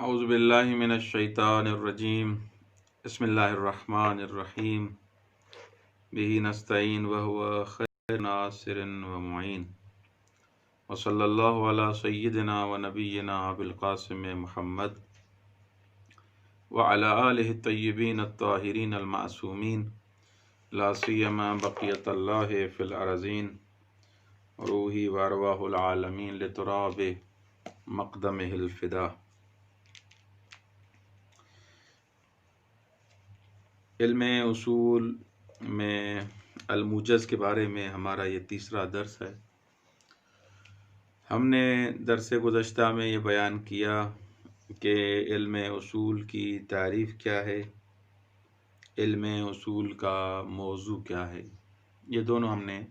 اعوذ باللہ من الشیطان الرجیم بسم اللہ الرحمن الرحیم بہ نستعین وہو خیر ناصر و معین وصلی اللہ علی سیدنا و نبینا ابی القاسم محمد وعلی آلہ الطیبین الطاہرین المعصومین لا سیما بقیت اللہ فی الارضین روحی وارواح العالمین لتراب مقدمہ الفدا۔ علم اصول میں الموجز کے بارے میں ہمارا یہ تیسرا درس ہے۔ ہم نے درس گزشتہ میں یہ بیان کیا کہ علم اصول کی تعریف کیا ہے، علم اصول کا موضوع کیا ہے، یہ دونوں ہم نے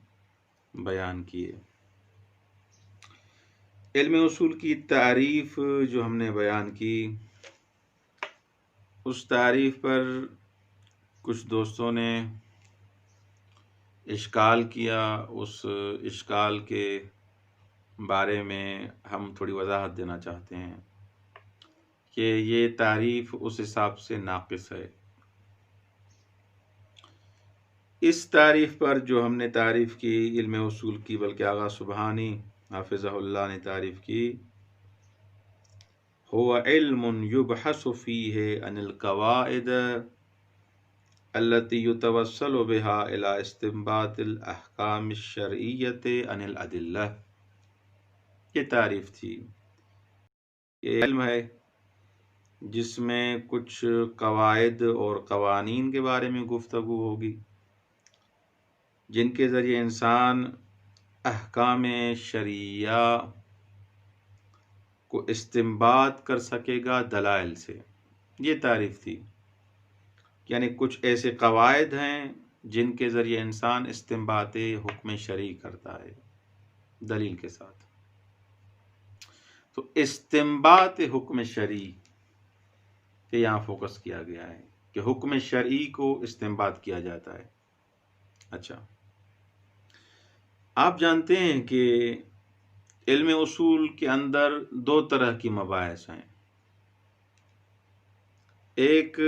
بیان کیے۔ علم اصول کی تعریف جو ہم نے بیان کی، اس تعریف پر کچھ دوستوں نے اشکال کیا۔ اس اشکال کے بارے میں ہم تھوڑی وضاحت دینا چاہتے ہیں کہ یہ تعریف اس حساب سے ناقص ہے۔ اس تعریف پر جو ہم نے تعریف کی علم اصول کی، بلکہ آغا سبحانی حافظہ اللہ نے تعریف کی، هو علم يبحث فيه عن القواعد التي يتوصل بها الى استنباط الاحکام الشرعیۃ عن الادلہ۔ یہ تعریف تھی۔ یہ علم ہے جس میں کچھ قواعد اور قوانین کے بارے میں گفتگو ہوگی، جن کے ذریعے انسان احکام شرعیہ کو استنباط کر سکے گا دلائل سے۔ یہ تعریف تھی، یعنی کچھ ایسے قواعد ہیں جن کے ذریعے انسان استنباط حکم شرعی کرتا ہے دلیل کے ساتھ۔ تو استنباط حکم شرعی پہ یہاں فوکس کیا گیا ہے کہ حکم شرعی کو استنباط کیا جاتا ہے۔ اچھا، آپ جانتے ہیں کہ علم اصول کے اندر دو طرح کی مباحث ہیں۔ ایک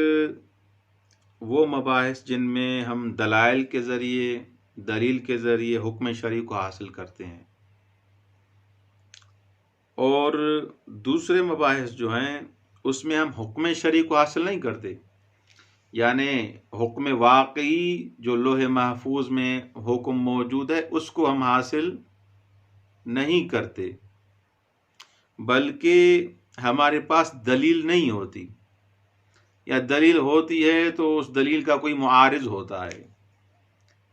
وہ مباحث جن میں ہم دلائل کے ذریعے، دلیل کے ذریعے حکم شرعی کو حاصل کرتے ہیں، اور دوسرے مباحث جو ہیں اس میں ہم حکم شرعی کو حاصل نہیں کرتے، یعنی حکم واقعی جو لوح محفوظ میں حکم موجود ہے اس کو ہم حاصل نہیں کرتے، بلکہ ہمارے پاس دلیل نہیں ہوتی، یا دلیل ہوتی ہے تو اس دلیل کا کوئی معارض ہوتا ہے،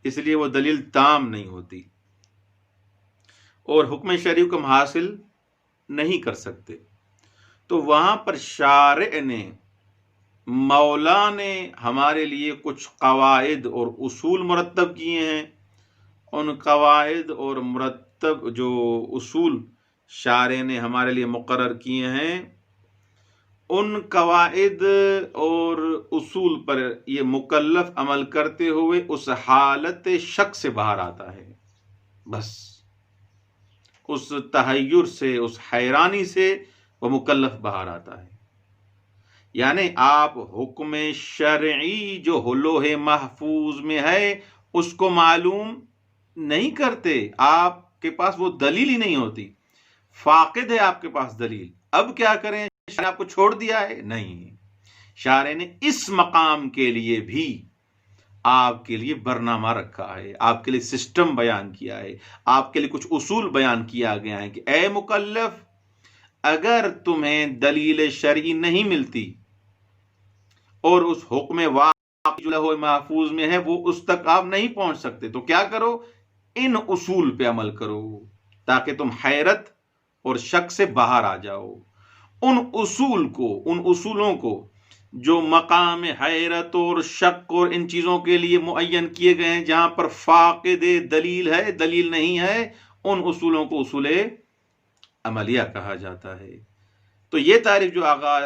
اس لیے وہ دلیل تام نہیں ہوتی، اور حکم شرعی کو ہم حاصل نہیں کر سکتے۔ تو وہاں پر شارع نے، مولا نے ہمارے لیے کچھ قواعد اور اصول مرتب کیے ہیں۔ ان قواعد اور مرتب جو اصول شارع نے ہمارے لیے مقرر کیے ہیں، ان قواعد اور اصول پر یہ مکلف عمل کرتے ہوئے اس حالت شک سے باہر آتا ہے، بس اس تحیر سے، اس حیرانی سے وہ مکلف باہر آتا ہے۔ یعنی آپ حکم شرعی جو لوح محفوظ میں ہے اس کو معلوم نہیں کرتے، آپ کے پاس وہ دلیل ہی نہیں ہوتی، فاقد ہے آپ کے پاس دلیل۔ اب کیا کریں؟ شارع نے آپ کو چھوڑ دیا ہے؟ نہیں، شارع نے اس مقام کے لیے بھی آپ کے لیے برنامہ رکھا ہے، آپ کے لیے سسٹم بیان کیا ہے، آپ کے لیے کچھ اصول بیان کیا گیا ہے کہ اے مکلف، اگر تمہیں دلیل شرعی نہیں ملتی اور اس حکم واقعی جو لوح محفوظ میں ہے وہ اس تک آپ نہیں پہنچ سکتے، تو کیا کرو؟ ان اصول پہ عمل کرو تاکہ تم حیرت اور شک سے باہر آ جاؤ۔ ان اصولوں کو جو مقام حیرت اور شک اور ان چیزوں کے لیے معین کیے گئے ہیں، جہاں پر فاقد دلیل ہے، دلیل نہیں ہے، ان اصولوں کو اصول عملیہ کہا جاتا ہے۔ تو یہ تعریف جو آغا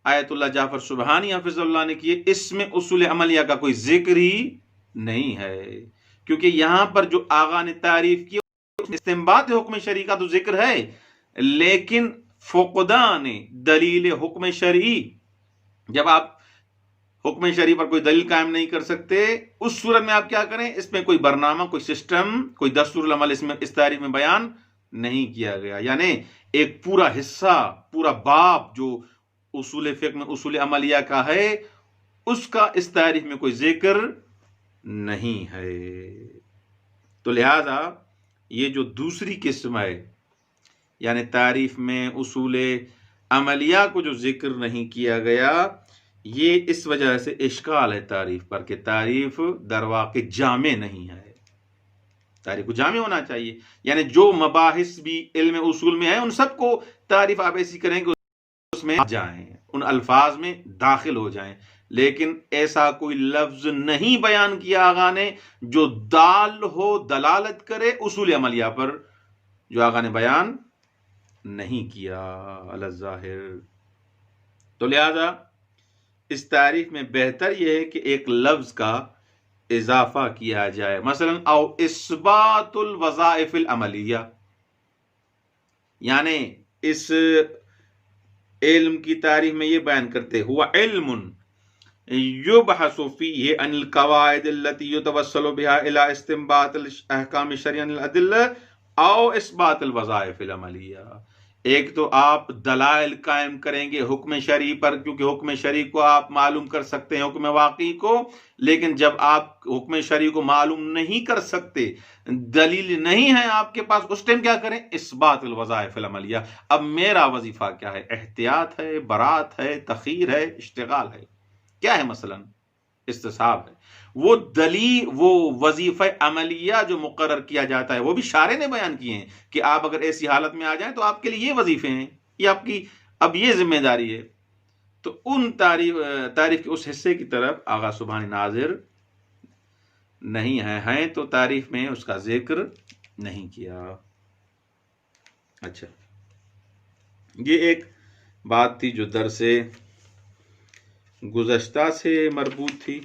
آیت اللہ جعفر سبحانی حافظ اللہ نے کی، اس میں اصول عملیہ کا کوئی ذکر ہی نہیں ہے، کیونکہ یہاں پر جو آغا نے تعریف کی استنباط حکم شرعی کا تو ذکر ہے، لیکن فقدان دلیل حکم شرعی، جب آپ حکم شرعی پر کوئی دلیل قائم نہیں کر سکتے، اس صورت میں آپ کیا کریں؟ اس میں کوئی برنامہ، کوئی سسٹم، کوئی دستور العمل اس میں اس تعریف میں بیان نہیں کیا گیا. یعنی ایک پورا حصہ، پورا باب جو اصول فقہ میں اصول عملیہ کا ہے، اس کا اس تعریف میں کوئی ذکر نہیں ہے. تو لہذا یہ جو دوسری قسم ہے، یعنی تعریف میں اصول عملیہ کو جو ذکر نہیں کیا گیا، یہ اس وجہ سے اشکال ہے تعریف پر کہ تعریف در واقع جامع نہیں ہے. تعریف کو جامع ہونا چاہیے، یعنی جو مباحث بھی علم اصول میں ہیں ان سب کو تعریف آپ ایسی کریں کہ اس میں جائیں، ان الفاظ میں داخل ہو جائیں. لیکن ایسا کوئی لفظ نہیں بیان کیا آقا نے جو دال ہو، دلالت کرے اصول عملیہ پر، جو آقا نے بیان نہیں کیا علی الظاہر. تو لہذا اس تعریف میں بہتر یہ ہے کہ ایک لفظ کا اضافہ کیا جائے، مثلا او اثبات الوظائف العملیہ، یعنی اس علم کی تعریف میں یہ بیان کرتے ہوا علم یبحث فیہ عن القواعد التي يتوصل بها الى استنباط الاحکام الشرعیہ عن الادلہ او اثبات الوظائف العملیہ. ایک تو آپ دلائل قائم کریں گے حکم شرعی پر، کیونکہ حکم شرعی کو آپ معلوم کر سکتے ہیں حکم واقعی کو، لیکن جب آپ حکم شرعی کو معلوم نہیں کر سکتے، دلیل نہیں ہے آپ کے پاس، اس ٹائم کیا کریں؟ اثبات الوظائف العملیہ. اب میرا وظیفہ کیا ہے؟ احتیاط ہے، برات ہے، تخیر ہے، اشتغال ہے. کیا ہے؟ مثلا استصحاب ہے. وہ دلیل، وہ وظیفہ عملیہ جو مقرر کیا جاتا ہے، وہ بھی شارع نے بیان کیے ہیں کہ آپ اگر ایسی حالت میں آ جائیں تو آپ کے لیے یہ وظیفے ہیں، یہ آپ کی اب یہ ذمہ داری ہے. تو ان تعریف کے اس حصے کی طرف آقا سبحانی ناظر نہیں ہیں تو تعریف میں اس کا ذکر نہیں کیا. اچھا، یہ ایک بات تھی جو درس گزشتہ سے مربوط تھی،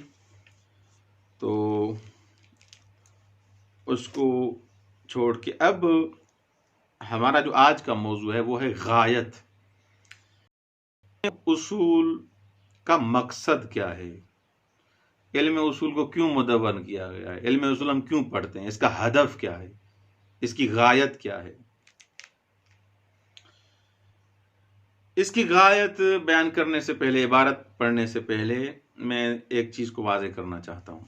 تو اس کو چھوڑ کے اب ہمارا جو آج کا موضوع ہے وہ ہے غایت. اصول کا مقصد کیا ہے؟ علم اصول کو کیوں مدون کیا گیا ہے؟ علم اصول ہم کیوں پڑھتے ہیں؟ اس کا ہدف کیا ہے؟ اس کی غایت کیا ہے؟ اس کی غایت بیان کرنے سے پہلے، عبارت پڑھنے سے پہلے میں ایک چیز کو واضح کرنا چاہتا ہوں.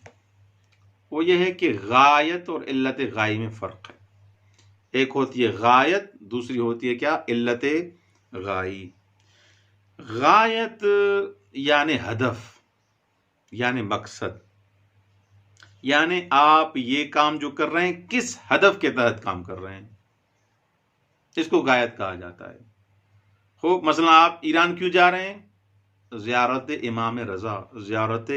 وہ یہ ہے کہ غایت اور علت غائی میں فرق ہے. ایک ہوتی ہے غایت، دوسری ہوتی ہے کیا؟ علت غائی. غایت یعنی ہدف، یعنی مقصد، یعنی آپ یہ کام جو کر رہے ہیں کس ہدف کے تحت کام کر رہے ہیں، اس کو غایت کہا جاتا ہے. خوب، مثلا آپ ایران کیوں جا رہے ہیں؟ زیارت امام رضا، زیارت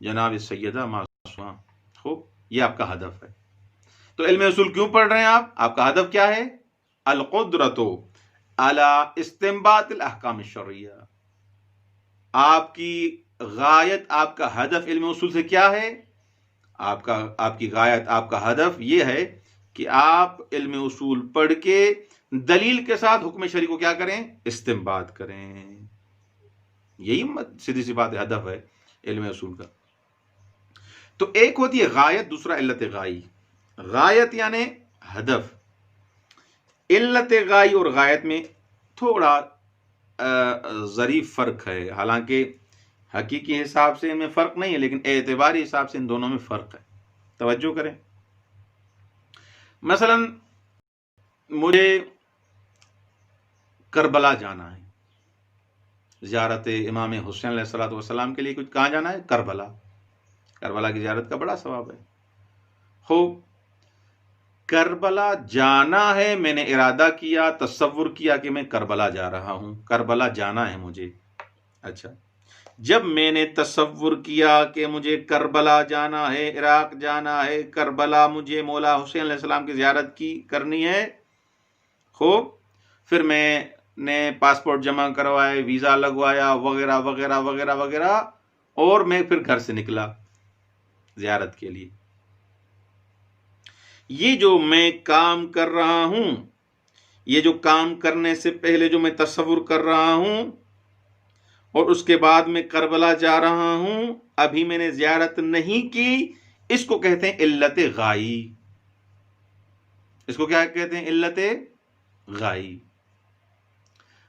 جناب سیدہ معصومہ. خوب، یہ آپ کا ہدف ہے. تو علم اصول کیوں پڑھ رہے ہیں آپ کا ہدف کیا ہے؟ القدرۃ علی استنباط الاحکام الشرعیہ. آپ کی غایت، آپ کا ہدف علم اصول سے کیا ہے؟ آپ کی غایت، آپ کا ہدف یہ ہے کہ آپ علم اصول پڑھ کے دلیل کے ساتھ حکم شرعی کو کیا کریں؟ استنباط کریں. یہی سیدھی سی بات ہے، ہدف ہے علم اصول کا. تو ایک ہوتی ہے غایت، دوسرا علت غائی. غایت یعنی ہدف. علت غائی اور غایت میں تھوڑا ظریف فرق ہے، حالانکہ حقیقی حساب سے ان میں فرق نہیں ہے، لیکن اعتباری حساب سے ان دونوں میں فرق ہے. توجہ کریں. مثلا مجھے کربلا جانا ہے، زیارت امام حسین علیہ الصلوۃ والسلام کے لیے. کچھ کہاں جانا ہے؟ کربلا. کربلا کی زیارت کا بڑا ثواب ہے. خوب، کربلا جانا ہے، میں نے ارادہ کیا، تصور کیا کہ میں کربلا جا رہا ہوں، کربلا جانا ہے مجھے. اچھا، جب میں نے تصور کیا کہ مجھے کربلا جانا ہے، عراق جانا ہے، کربلا مجھے مولا حسین علیہ السلام کی زیارت کرنی ہے. خوب، پھر میں نے پاسپورٹ جمع کروائے، ویزا لگوایا، وغیرہ وغیرہ وغیرہ وغیرہ، اور میں پھر گھر سے نکلا زیارت کے لیے. یہ جو میں کام کر رہا ہوں، یہ جو کام کرنے سے پہلے جو میں تصور کر رہا ہوں اور اس کے بعد میں کربلا جا رہا ہوں، ابھی میں نے زیارت نہیں کی، اس کو کہتے ہیں علت غائی۔ اس کو کیا کہتے ہیں؟ علت غائی۔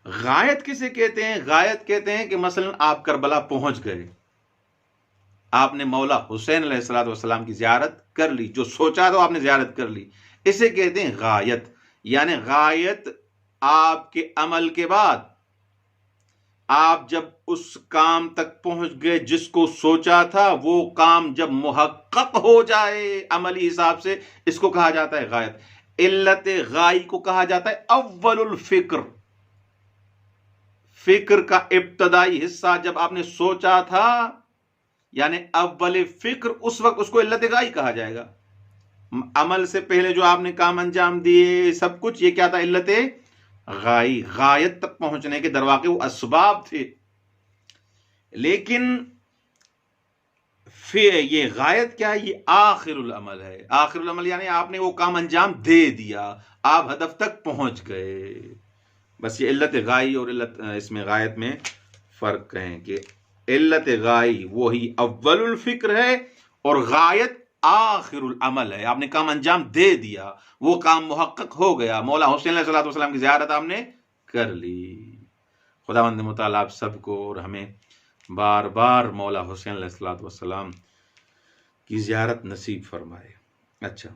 غایت کسے کہتے ہیں؟ غایت کہتے ہیں کہ مثلا آپ کربلا پہنچ گئے، آپ نے مولا حسین علیہ الصلوۃ والسلام کی زیارت کر لی، جو سوچا تو آپ نے زیارت کر لی، اسے کہتے ہیں غایت۔ یعنی غایت آپ کے عمل کے بعد آپ جب اس کام تک پہنچ گئے جس کو سوچا تھا، وہ کام جب محقق ہو جائے عملی حساب سے، اس کو کہا جاتا ہے غایت۔ علت غائی کو کہا جاتا ہے اول الفکر، فکر کا ابتدائی حصہ جب آپ نے سوچا تھا، یعنی اول فکر، اس وقت اس کو علت غائی کہا جائے گا۔ عمل سے پہلے جو آپ نے کام انجام دیے سب کچھ، یہ کیا تھا؟ علت غائی۔ غایت تک پہنچنے کے درواقع وہ اسباب تھے، لیکن پھر یہ غایت کیا ہے؟ یہ آخر العمل ہے۔ آخر العمل یعنی آپ نے وہ کام انجام دے دیا، آپ ہدف تک پہنچ گئے۔ بس یہ علت غائی اور علت اس میں غایت میں فرق کہیں کہ علت غائی وہی اول الفکر ہے اور غایت آخر العمل ہے۔ آپ نے کام انجام دے دیا، وہ کام محقق ہو گیا، مولا حسین علیہ الصلوۃ والسلام کی زیارت آپ نے کر لی۔ خداوند متعال آپ سب کو اور ہمیں بار بار مولا حسین علیہ الصلوۃ والسلام کی زیارت نصیب فرمائے۔ اچھا،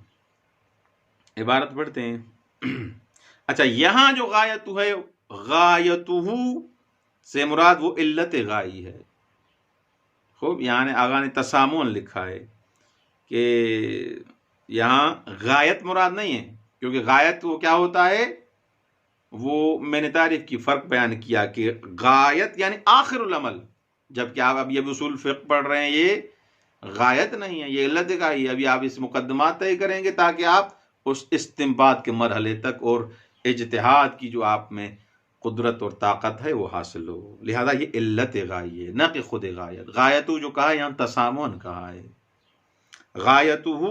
عبارت پڑھتے ہیں۔ اچھا، یہاں جو غایت ہے، غایتہ سے مراد وہ علت غائی ہے۔ خوب، یہاں آغا نے تسامون لکھا ہے کہ یہاں غایت مراد نہیں ہے، کیونکہ غایت وہ کیا ہوتا ہے؟ وہ میں نے تعریف کی، فرق بیان کیا کہ غایت یعنی آخر العمل، جبکہ آپ اب یہ اصول فقہ پڑھ رہے ہیں، یہ غایت نہیں ہے، یہ علت غائی ہے۔ ابھی آپ اس مقدمات طے کریں گے تاکہ آپ اس استنباط کے مرحلے تک اور اجتہاد کی جو آپ میں قدرت اور طاقت ہے وہ حاصل ہو۔ لہذا یہ علت غائی ہے، نہ کہ خود غایت۔ غایتو جو کہا یہاں تسامون کہا ہے۔ غایتہ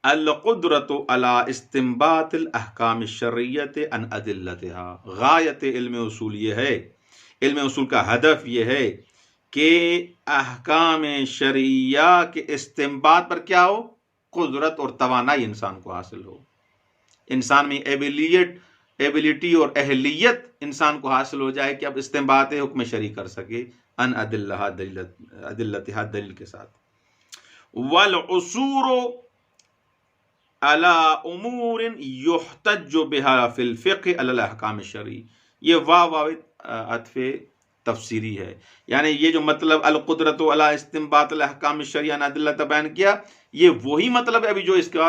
القدرت علی استنباط الاحکام الشرعیۃ عن ادلتها۔ غایت علم اصول یہ ہے، علم اصول کا ہدف یہ ہے کہ احکام شرعیہ کے استنباط پر کیا ہو؟ قدرت اور توانائی انسان کو حاصل ہو، انسان میں ایبیلٹی اور اہلیت انسان کو حاصل ہو جائے کہ اب استنباط حکم شرعی کر سکے، ان ادلتها دلیل کے ساتھ۔ والعصور علی امور یحتج بها فی الفقہ علی الاحکام الشرعی۔ یہ واو عطف تفسیری ہے، یعنی یہ جو مطلب القدرت علی استنباط الاحکام الشرعیہ عن ادلتها بیان کیا، یہ وہی مطلب ہے ابھی جو اس کا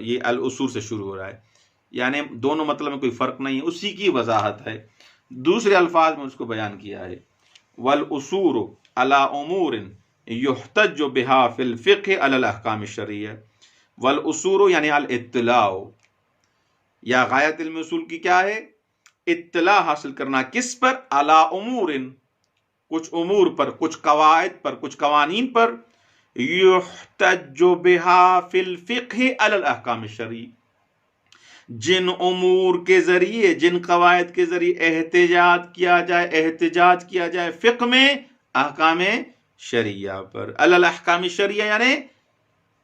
یہ الاصول سے شروع ہو رہا ہے، یعنی دونوں مطلب میں کوئی فرق نہیں ہے، اسی کی وضاحت ہے، دوسرے الفاظ میں اس کو بیان کیا ہے۔ والعصور علی امور یحتج بها فی الفقہ علی الاحکام الشرعیہ۔ والعصور یعنی الاطلاع، یا غایت علم اصول کی کیا ہے؟ اطلاع حاصل کرنا، کس پر؟ علی امور، کچھ امور پر، کچھ قواعد پر، کچھ قوانین پر، یحتج بها فی الفقہ علی الاحکام الشرعی، جن امور کے ذریعے، جن قواعد کے ذریعے احتجاج کیا جائے فقہ میں احکام شرعیہ پر۔ علی الاحکام الشرعیہ یعنی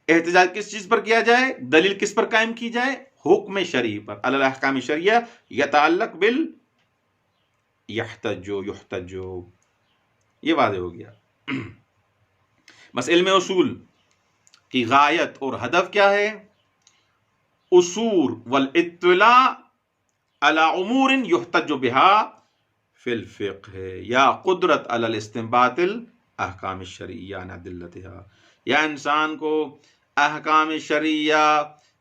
احتجاج کس چیز پر کیا جائے؟ دلیل کس پر قائم کی جائے؟ حکم شرعی پر۔ علی الاحکام الشرعیہ یتعلق بال یحتج، یہ واضح ہو گیا۔ بس علم اصول کی غایت اور ہدف کیا ہے؟ اصول والاطلاع علی امور یحتج بها فی الفقہ، یا قدرت علی الاستنباط الاحکام الشرعیہ عن ادلتها، یا انسان کو احکام شرعیہ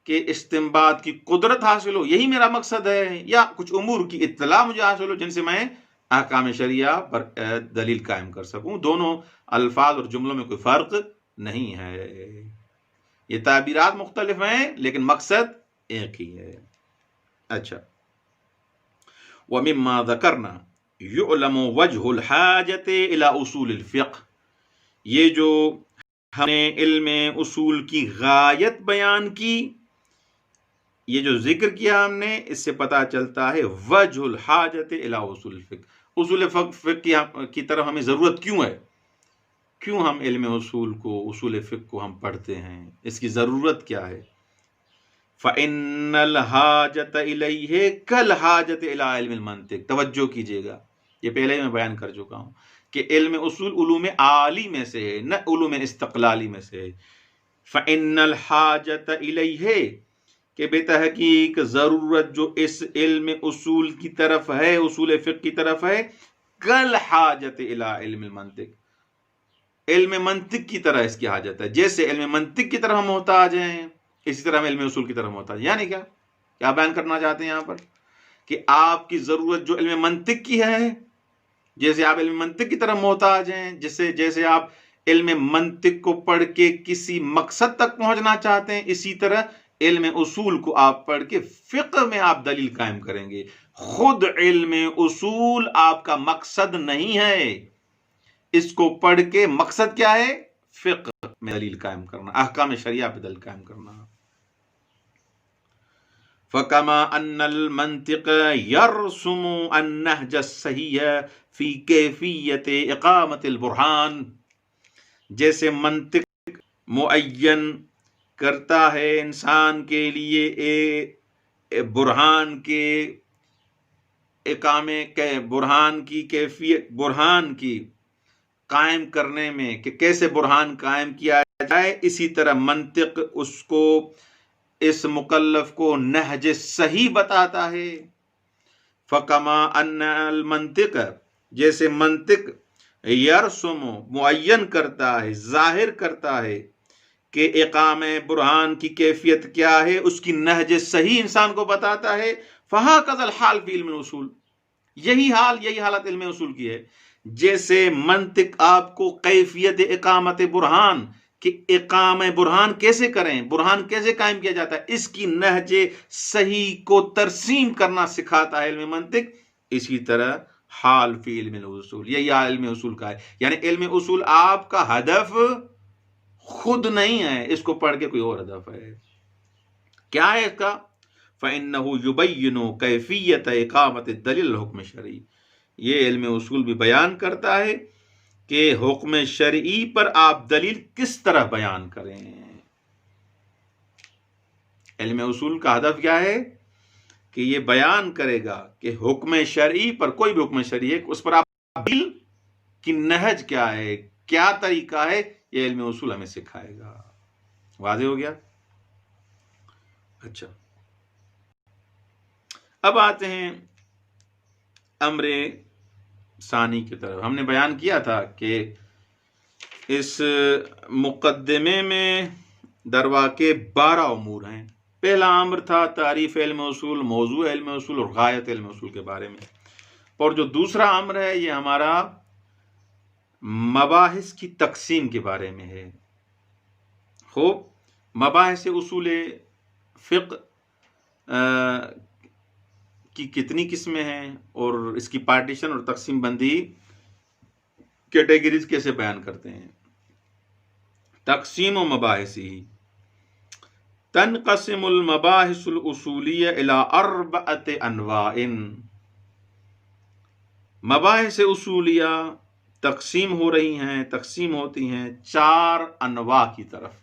کے استنباط کی قدرت حاصل ہو، یہی میرا مقصد ہے، یا کچھ امور کی اطلاع مجھے حاصل ہو جن سے میں احکام شرعیہ پر دلیل قائم کر سکوں۔ دونوں الفاظ اور جملوں میں کوئی فرق نہیں ہے، یہ تعبیرات مختلف ہیں لیکن مقصد ایک ہی ہے۔ اچھا، وَمِمَّا ذَكَرْنَا يُعْلَمُ وَجْهُ الْحَاجَةِ إِلَى أُصُولِ الْفِقْهِ، یہ جو ہم نے علم اصول کی غایت بیان کی، یہ جو ذکر کیا ہم نے، اس سے پتہ چلتا ہے وجہ الحاجت الی اصول الفقہ، اصول فقہ کی طرف ہمیں ضرورت کیوں ہے، کیوں ہم علم اصول کو، اصول فقہ کو ہم پڑھتے ہیں، اس کی ضرورت کیا ہے۔ فَإِنَّ الْحَاجَةَ إِلَيْهِ كَالْحَاجَةِ إِلَىٰ عِلْمِ الْمَنطِق، توجہ کیجیے گا، یہ پہلے ہی میں بیان کر چکا ہوں کہ علم اصول علوم عالی میں سے ہے، نہ علوم استقلالی میں سے ہے۔ فَإِنَّ الْحَاجَةَ إِلَيْهِ، کہ بے تحقیق ضرورت جو اس علم اصول کی طرف ہے، اصول فقہ کی طرف ہے، كَالْحَاجَةِ إِلَىٰ عِلْمِ الْمَنطِق، علم منطق کی طرح اس کی حاجت ہے۔ جیسے علم منطق کی طرح ہم محتاج ہیں، اسی طرح ہم علم اصول کی طرف محتاج ہیں۔ یعنی کیا بیان کرنا چاہتے ہیں یہاں پر، کہ آپ کی ضرورت جو علم منطق کی ہے، جیسے آپ علم منطق کی طرف محتاج ہیں، جیسے آپ علم منطق کو پڑھ کے کسی مقصد تک پہنچنا چاہتے ہیں، اسی طرح علم اصول کو آپ پڑھ کے فقہ میں آپ دلیل قائم کریں گے۔ خود علم اصول آپ کا مقصد نہیں ہے، اس کو پڑھ کے مقصد کیا ہے، فقہ میں دلیل قائم کرنا، احکام شریعہ پہ دلیل قائم کرنا۔ فَكَمَا أَنَّ الْمَنطِقَ يَرْسُمُ النَّهْجَ الصَّحِيحَ فِي كَيْفِيَّةِ إِقَامَةِ الْبُرْهَانِ، جیسے منطق معین کرتا ہے انسان کے لیے برہان کے اقامے کے، برہان کی کیفیت، برہان کی قائم کرنے میں، کہ کیسے برہان قائم کیا جائے، اسی طرح منطق اس کو، اس مکلف کو نہج صحیح بتاتا ہے۔ فَكَمَا أَنَّ الْمَنطِقَ، جیسے منطق یرسم معین کرتا ہے، ظاہر کرتا ہے کہ اقامہ برہان کی کیفیت کیا ہے، اس کی نہج صحیح انسان کو بتاتا ہے۔ فَهَكَذَا الْحَالُ فِي عِلْمِ الْأُصُولِ، یہی حالت علم اصول کی ہے۔ جیسے منطق آپ کو کیفیت اقامت برہان، کہ اقامہ برہان کیسے کریں، برہان کیسے قائم کیا جاتا ہے، اس کی نہج صحیح کو ترسیم کرنا سکھاتا ہے علم منطق، اسی طرح حال فی علم الاصول، یہی علم اصول کا ہے۔ یعنی علم اصول آپ کا ہدف خود نہیں ہے، اس کو پڑھ کے کوئی اور ہدف ہے۔ کیا ہے اس کا؟ فَإِنَّهُ يُبَيِّنُ كَيْفِيَّةَ إِقَامَةِ الدَّلِيلِ الْحُكْمِ الشَّرْعِيِّ، یہ علم اصول بھی بیان کرتا ہے کہ حکم شرعی پر آپ دلیل کس طرح بیان کریں۔ علم اصول کا ہدف کیا ہے؟ کہ یہ بیان کرے گا کہ حکم شرعی پر، کوئی بھی حکم شرعی ہے، اس پر آپ دلیل کی نہج کیا ہے، کیا طریقہ ہے، یہ علم اصول ہمیں سکھائے گا۔ واضح ہو گیا؟ اچھا، اب آتے ہیں امر ثانی کی طرف۔ ہم نے بیان کیا تھا کہ اس مقدمے میں درواقع 12 امور ہیں۔ پہلا امر تھا تعریف علم اصول، موضوع علم اصول اور غایت علم اصول کے بارے میں، اور جو دوسرا امر ہے یہ ہمارا مباحث کی تقسیم کے بارے میں ہے۔ خوب، مباحث اصول فقہ کی کتنی قسمیں ہیں، اور اس کی پارٹیشن اور تقسیم بندی، کیٹیگریز کیسے بیان کرتے ہیں۔ تقسیم و مباحثی، تنقسم المباحث الاصولیہ الی 4 انواع، مباحث اصولیہ تقسیم ہو رہی ہیں، تقسیم ہوتی ہیں 4 انواع کی طرف،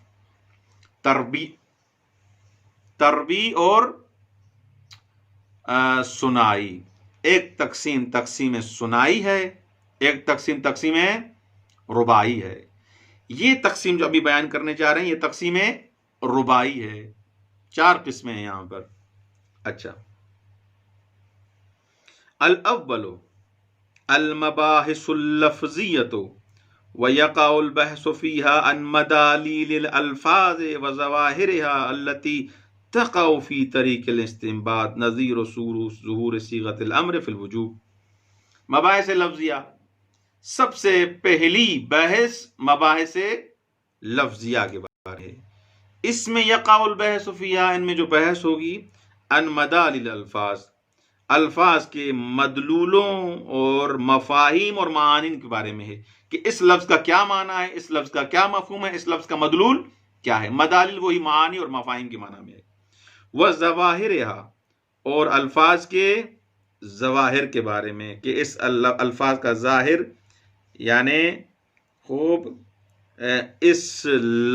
تربیع اور سنائی۔ ایک تقسیم سنائی ہے، ایک تقسیم رباعی ہے۔ یہ تقسیم جو ابھی بیان کرنے جا رہے ہیں یہ تقسیم رباعی ہے، 4 قسمیں ہیں یہاں پر۔ اچھا، الاول المباحث اللفظیۃ ویقع البحث فیها عن مدالیل الالفاظ وظواہرها التي تقع فی طریق الاستنباط نظیر ظہور صیغۃ الامر فی الوجوب۔ مباحث لفظیہ، سب سے پہلی بحث مباحث لفظیہ کے بارے ہے۔ اس میں یقع البحث فیہا، ان میں جو بحث ہوگی، ان مدالیل الفاظ، الفاظ کے مدلولوں اور مفاہیم اور معانی کے بارے میں ہے، کہ اس لفظ کا کیا معنی ہے، اس لفظ کا کیا مفہوم ہے، اس لفظ کا مدلول کیا ہے۔ مدالل وہی معانی اور مفاہیم کے معنی میں ہے۔ وَظَوَاهِرِهَا، اور الفاظ کے ظواہر کے بارے میں کہ اس الفاظ کا ظاہر یعنی خوب اس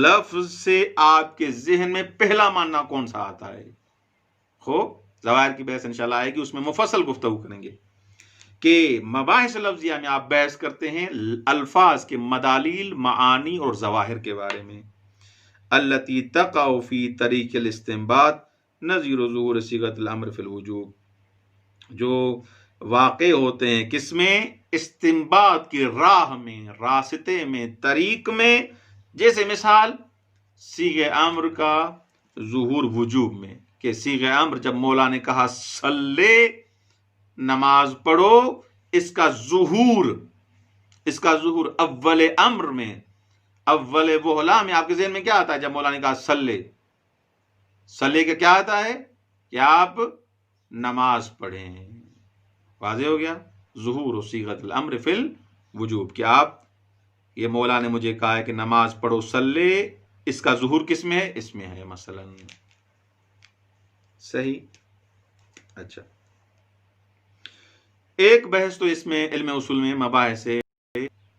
لفظ سے آپ کے ذہن میں پہلا معنی کون سا آتا ہے. خوب ظواہر کی بحث انشاءاللہ آئے گی، اس میں مفصل گفتگو کریں گے کہ مباحث لفظیہ میں آپ بحث کرتے ہیں الفاظ کے مدالیل، معانی اور ظواہر کے بارے میں. التی تقع فی طریق الاستنباط نظیر ظہور صیغۃ الامر فی الوجوب، جو واقع ہوتے ہیں کس میں؟ استنباط کی راہ میں، راستے میں، طریق میں. جیسے مثال صیغہ امر کا ظہور وجوب میں، کہ صیغہ امر جب مولا نے کہا صلی، نماز پڑھو، اس کا ظہور اول امر میں، اول وہلا میں آپ کے ذہن میں کیا آتا ہے جب مولا نے کہا صلی کا کیا آتا ہے کہ آپ نماز پڑھیں. واضح ہو گیا. ظہور صیغۃ الامر فی الوجوب، کہ آپ یہ مولا نے مجھے کہا ہے کہ نماز پڑھو صلی، اس کا ظہور کس میں ہے؟ اس میں ہے مثلا. صحیح. اچھا، ایک بحث تو اس میں علم اصول میں مباحث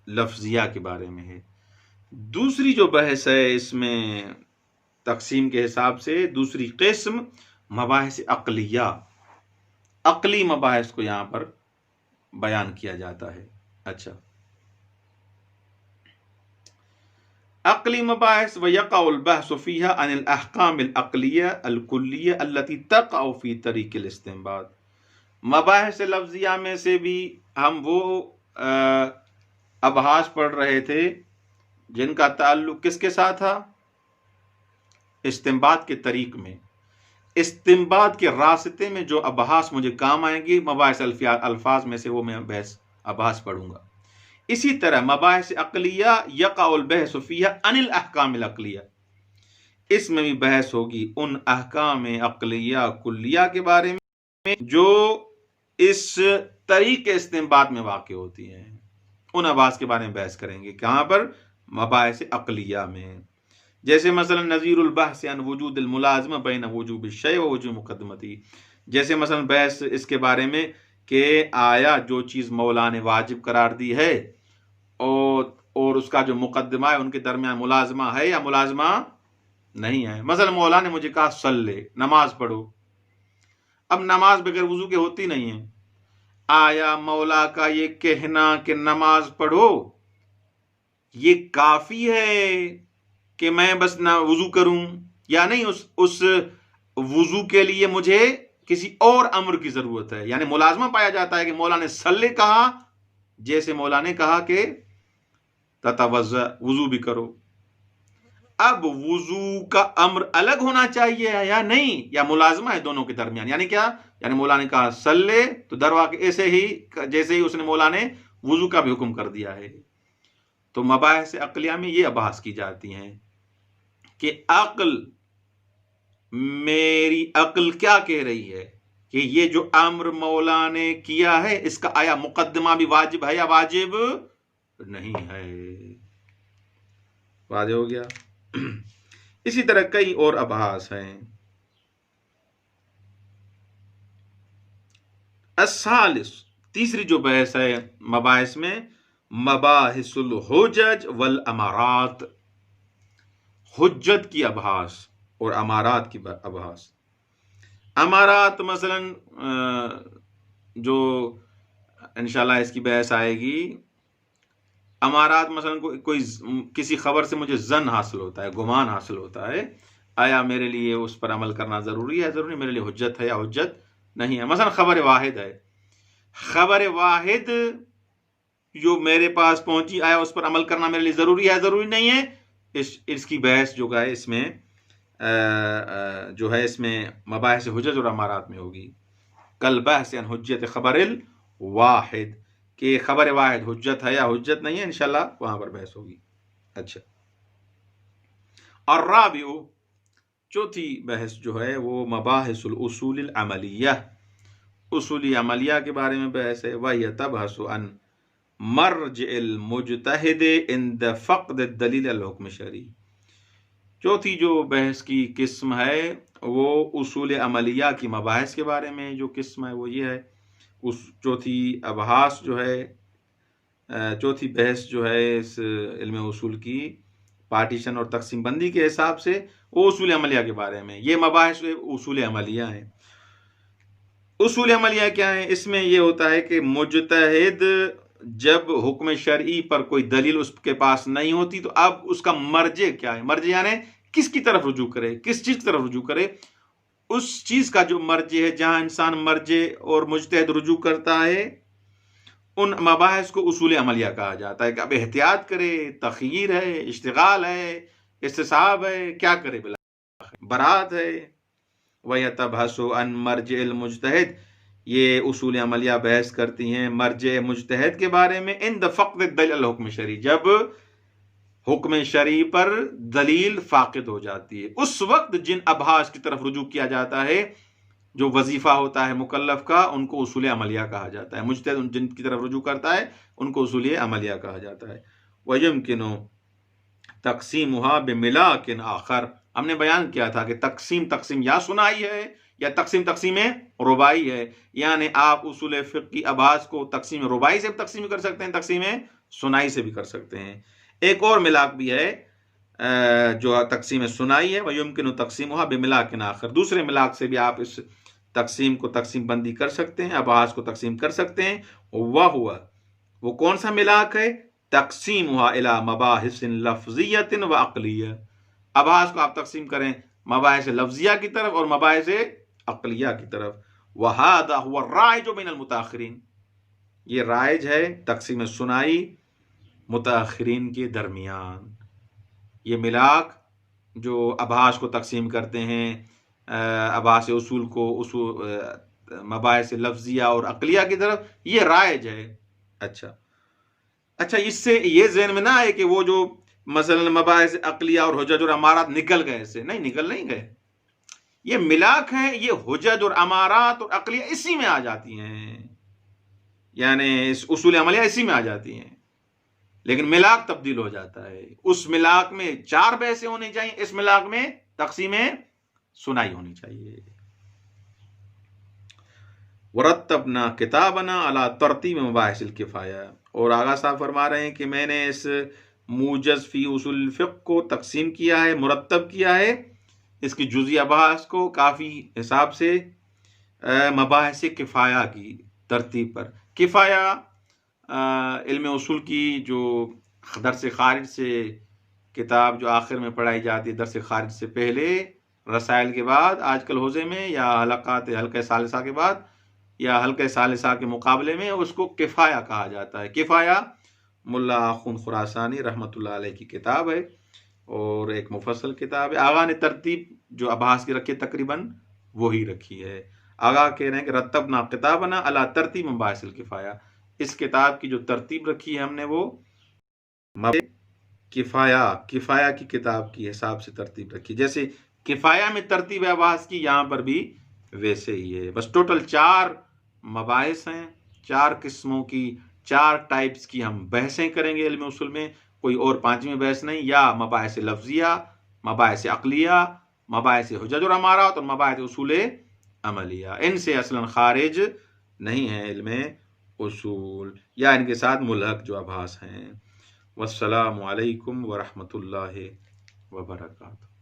لفظیہ کے بارے میں ہے. دوسری جو بحث ہے اس میں تقسیم کے حساب سے دوسری قسم مباحث عقلیہ، عقلی مباحث کو یہاں پر بیان کیا جاتا ہے. اچھا، عقلی مباحث ویقع البحث فیها عن الاحکام العقلیہ الکلیہ التي تقع فی طریق الاستنباط. مباحث لفظیہ میں سے بھی ہم وہ ابحاث پڑھ رہے تھے جن کا تعلق کس کے ساتھ تھا؟ استنباط کے طریق میں، استنباط کے راستے میں جو ابحاث مجھے کام آئیں گی مباحث الفاظ میں سے، وہ میں ابحاث پڑھوں گا. اسی طرح مباحث عقلیہ یقع البحث فیہا عن الاحکام العقلیہ، اس میں بھی بحث ہوگی ان احکام عقلیہ کلیہ کے بارے میں جو اس طریق استنباط میں واقع ہوتی ہیں. ان ابحاث کے بارے میں بحث کریں گے. کہاں پر؟ مباحث عقلیہ میں. جیسے مثلا نظیر البحث عن وجود الملازمہ بین وجوب الشیء و وجوب مقدمتی، جیسے مثلا بحث اس کے بارے میں کہ آیا جو چیز مولا نے واجب قرار دی ہے اور اس کا جو مقدمہ ہے ان کے درمیان ملازمہ ہے یا ملازمہ نہیں ہے. مثلا مولا نے مجھے کہا صلی، نماز پڑھو. اب نماز بغیر وضو کے ہوتی نہیں ہے. آیا مولا کا یہ کہنا کہ نماز پڑھو یہ کافی ہے کہ میں بس نہ وضو کروں، یا نہیں اس وضو کے لیے مجھے کسی اور امر کی ضرورت ہے؟ یعنی ملازمہ پایا جاتا ہے کہ مولا نے صلی کہا، جیسے مولا نے کہا کہ تتوضا، وضو بھی کرو. اب وضو کا امر الگ ہونا چاہیے یا نہیں، یا ملازمہ ہے دونوں کے درمیان؟ یعنی کیا؟ یعنی مولا نے کہا صلی تو درواقع ایسے ہی جیسے ہی اس نے مولا نے وضو کا بھی حکم کر دیا ہے. تو مباحث عقلیہ میں یہ ابحاث کی جاتی ہیں کہ میری عقل کیا کہہ رہی ہے کہ یہ جو امر مولا نے کیا ہے اس کا آیا مقدمہ بھی واجب ہے یا واجب نہیں ہے. واضح ہو گیا. اسی طرح کئی اور ابحاث ہیں. الثالث، تیسری جو بحث ہے مباحث میں، مباحث الحجج والامارات، حجت کی ابحاث اور امارات کی ابحاث. امارات مثلا جو انشاءاللہ اس کی بحث آئے گی، امارات مثلا کوئی کسی خبر سے مجھے ظن حاصل ہوتا ہے، گمان حاصل ہوتا ہے، آیا میرے لیے اس پر عمل کرنا ضروری ہے ضروری میرے لیے حجت ہے یا حجت نہیں ہے. مثلا خبر واحد ہے، خبر واحد جو میرے پاس پہنچی، آیا اس پر عمل کرنا میرے لیے ضروری ہے ضروری نہیں ہے. اس کی بحث جو ہے اس میں اس میں مباحث حجج اور امارات میں ہوگی. کل بحث عن حجت خبر الواحد، کہ خبر واحد حجت ہے یا حجت نہیں ہے، انشاءاللہ وہاں پر بحث ہوگی. اچھا، اور رابع، چوتھی بحث جو ہے وہ مباحث الاصول العملیہ، اصولی عملیہ کے بارے میں بحث ہے. وَهِيَ تَبْحَثُ عن مرجع المجتہد عند فقد الدلیل الحکم شرعی. چوتھی جو بحث کی قسم ہے وہ اصول عملیہ کی مباحث کے بارے میں جو قسم ہے وہ یہ ہے. اس چوتھی ابحاث جو ہے، چوتھی بحث جو ہے اس علم اصول کی پارٹیشن اور تقسیم بندی کے حساب سے، وہ اصول عملیہ کے بارے میں. یہ مباحث اصول عملیہ ہیں. اصول عملیہ کیا ہیں؟ اس میں یہ ہوتا ہے کہ مجتہد جب حکم شرعی پر کوئی دلیل اس کے پاس نہیں ہوتی تو اب اس کا مرجع کیا ہے. مرجع یعنی کس کی طرف رجوع کرے، کس چیز کی طرف رجوع کرے. اس چیز کا جو مرجع ہے، جہاں انسان مرجع اور مجتہد رجوع کرتا ہے، ان مباحث کو اصول عملیہ کہا جاتا ہے. کہ اب احتیاط کرے، تخییر ہے، اشتغال ہے، استصحاب ہے، کیا کرے، برات ہے. وَيَتَبْحَثُ عَنْ مَرْجِعِ الْمُجْتَہِدِ، یہ اصول عملیہ بحث کرتی ہیں مرجع مجتہد کے بارے میں. عند فقد الدلیل الحکم شرعی، جب حکم شرعی پر دلیل فاقد ہو جاتی ہے، اس وقت جن ابحاث کی طرف رجوع کیا جاتا ہے، جو وظیفہ ہوتا ہے مکلف کا، ان کو اصول عملیہ کہا جاتا ہے. مجتہد جن کی طرف رجوع کرتا ہے ان کو اصول عملیہ کہا جاتا ہے. وَيُمْكِنُ تقسیمها بملاک آخر، ہم نے بیان کیا تھا کہ تقسیم یا سنائی ہے یا تقسیم رباعی ہے. یعنی آپ اصول فقہ کی ابحاث کو تقسیم رباعی سے بھی تقسیم کر سکتے ہیں، تقسیم سنائی سے بھی کر سکتے ہیں. ایک اور ملاک بھی ہے جو تقسیم سنائی ہے، وَيُمْكِنُ تقسیمها بملاک آخر، دوسرے ملاک سے بھی آپ اس تقسیم کو تقسیم بندی کر سکتے ہیں، ابحاث کو تقسیم کر سکتے ہیں. وہ کون سا ملاک ہے؟ تقسیمها الى مباحث لفظیۃ و عقلیہ، ابحاث کو آپ تقسیم کریں مباحث لفظیہ کی طرف اور مباحث عقلیہ کی طرف. وَهَذَا هُوَ الرَّائِجُ بَيْنَ الْمُتَأَخِّرِينَ، یہ رائج ہے تقسیم سنائی متأخرین کے درمیان. یہ ملاک جو ابحاث کو تقسیم کرتے ہیں، ابحاث اصول کو مباحث لفظیہ اور عقلیہ کی طرف، یہ رائج ہے. اچھا، اس سے یہ ذہن میں نہ آئے کہ وہ جو مثلا مباحث عقلیہ اور حجج اور امارات نکل گئے، اسے نہیں گئے. یہ ملاک ہے، یہ حجج اور امارات اور عقلیہ اسی میں آ جاتی ہیں، یعنی اس اصول عملیہ اسی میں آ جاتی ہیں. لیکن ملاک تبدیل ہو جاتا ہے. اس ملاک میں 4 بحثیں ہونی چاہیے، اس ملاک میں تقسیم سنائی ہونی چاہیے. ورتبنا کتابنا علی ترتیب مباحث الکفایہ، اور آغا صاحب فرما رہے ہیں کہ میں نے اس موجز فی اصول الفقہ کو تقسیم کیا ہے، مرتب کیا ہے اس کی جزئی ابحاث کو کافی حساب سے مباحث کفایہ کی ترتیب پر. کفایہ علم اصول کی جو درس خارج سے کتاب جو آخر میں پڑھائی جاتی ہے، درس خارج سے پہلے، رسائل کے بعد آج کل حوزے میں، یا حلقہ ثالثہ کے بعد یا حلقہ ثالثہ کے مقابلے میں، اس کو کفایہ کہا جاتا ہے. کفایہ ملا آخوند خراسانی رحمۃ اللہ علیہ کی کتاب ہے اور ایک مفصل کتاب ہے. آغا نے ترتیب جو ابحاث کی رکھی تقریباً وہی رکھی ہے. آغا کہہ رہے ہیں کہ رتبنا کتابنا علی ترتیب مباحث الکفایہ، اس کتاب کی جو ترتیب رکھی ہے ہم نے، وہ کفایہ کی کتاب کی حساب سے ترتیب رکھی. جیسے کفایہ میں ترتیب ابحاث کی، یہاں پر بھی ویسے ہی ہے. بس ٹوٹل 4 مباحث ہیں، 4 قسموں کی، 4 ٹائپس کی ہم بحثیں کریں گے علم اصول میں. کوئی اور 5ویں بحث نہیں. یا مباحث لفظیہ، مباحث عقلیہ، مباحث حجج اور امارات اور مباحث اصول عملیہ. ان سے اصلا خارج نہیں ہے علم اصول، یا ان کے ساتھ ملحق جو ابحاث ہیں. والسلام علیکم ورحمۃ اللہ وبرکاتہ.